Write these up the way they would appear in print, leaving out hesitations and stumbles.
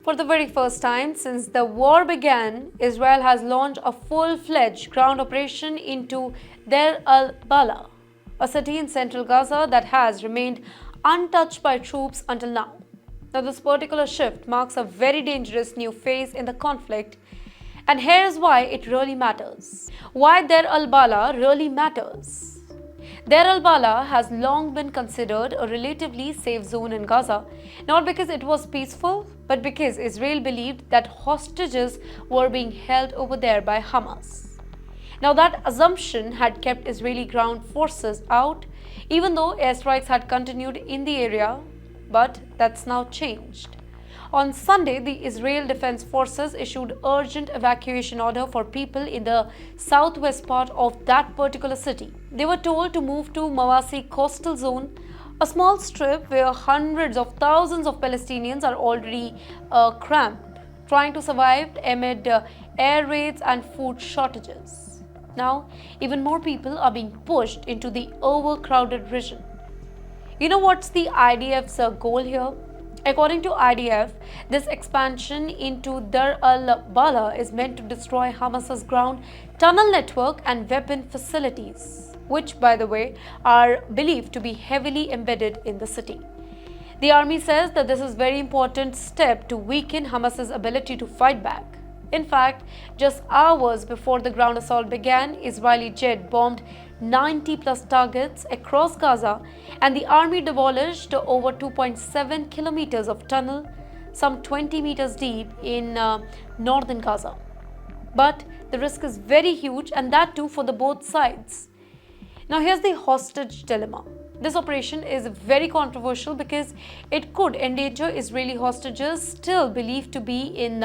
For the very first time since the war began, Israel has launched a full-fledged ground operation into Deir al-Balah, a city in central Gaza that has remained untouched by troops until now. Now, this particular shift marks a very dangerous new phase in the conflict, and here's why it really matters. Why Deir al-Balah really matters. Deir al-Balah has long been considered a relatively safe zone in Gaza, not because it was peaceful, but because Israel believed that hostages were being held over there by Hamas. Now, that assumption had kept Israeli ground forces out, even though airstrikes had continued in the area, but that's now changed. On Sunday, the Israel Defense Forces issued urgent evacuation order for people in the southwest part of that particular city. They were told to move to Mawasi coastal zone, a small strip where hundreds of thousands of Palestinians are already cramped, trying to survive amid air raids and food shortages. Now, even more people are being pushed into the overcrowded region. You know what's the IDF's goal here? According to IDF, this expansion into Deir al-Balah is meant to destroy Hamas's ground tunnel network and weapon facilities, which, by the way, are believed to be heavily embedded in the city. The army says that this is a very important step to weaken Hamas's ability to fight back. In fact, just hours before the ground assault began, Israeli jet bombed 90 plus targets across Gaza, and the army demolished over 2.7 kilometers of tunnel, some 20 meters deep in northern Gaza. But the risk is very huge, and that too for the both sides. Now, here's the hostage dilemma. This operation is very controversial because it could endanger Israeli hostages still believed to be in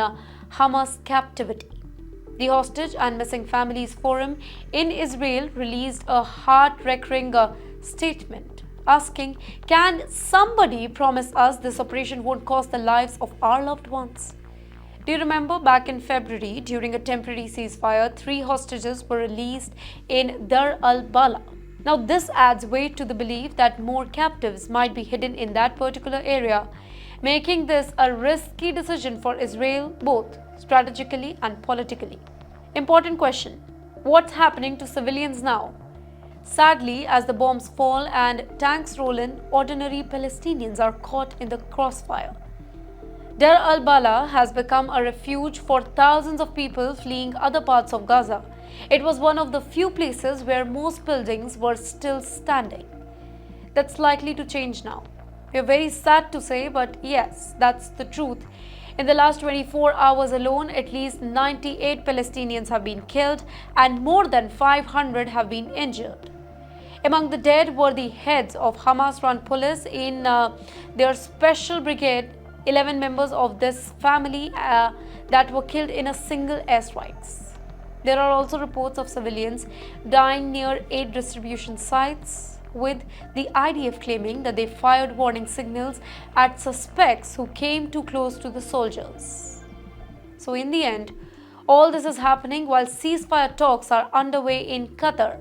Hamas captivity. The Hostage and Missing Families Forum in Israel released a heart-wrenching statement asking, "Can somebody promise us this operation won't cost the lives of our loved ones?" Do you remember back in February, during a temporary ceasefire, 3 hostages were released in Deir al-Balah? Now, this adds weight to the belief that more captives might be hidden in that particular area, making this a risky decision for Israel, both strategically and politically. Important question: what's happening to civilians now? Sadly, as the bombs fall and tanks roll in, ordinary Palestinians are caught in the crossfire. Deir al-Balah has become a refuge for thousands of people fleeing other parts of Gaza. It was one of the few places where most buildings were still standing. That's likely to change now. We're very sad to say, but yes, that's the truth. In the last 24 hours alone, at least 98 Palestinians have been killed and more than 500 have been injured. Among the dead were the heads of Hamas-run police in their special brigade, 11 members of this family that were killed in a single airstrike. There are also reports of civilians dying near aid distribution sites, with the IDF claiming that they fired warning signals at suspects who came too close to the soldiers. So in the end, all this is happening while ceasefire talks are underway in Qatar.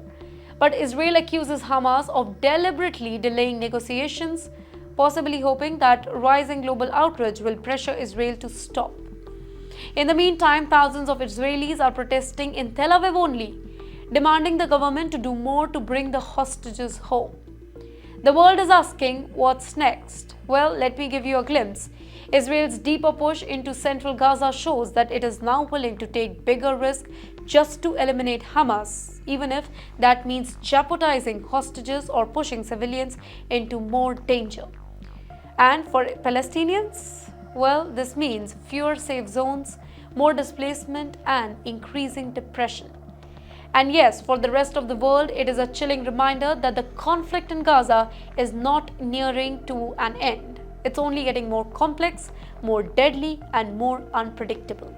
But Israel accuses Hamas of deliberately delaying negotiations, possibly hoping that rising global outrage will pressure Israel to stop. In the meantime, thousands of Israelis are protesting in Tel Aviv only, demanding the government to do more to bring the hostages home. The world is asking, what's next? Well, let me give you a glimpse. Israel's deeper push into central Gaza shows that it is now willing to take bigger risks just to eliminate Hamas, even if that means jeopardizing hostages or pushing civilians into more danger. And for Palestinians, well, this means fewer safe zones, more displacement, and increasing depression. And yes, for the rest of the world, it is a chilling reminder that the conflict in Gaza is not nearing to an end. It's only getting more complex, more deadly, and more unpredictable.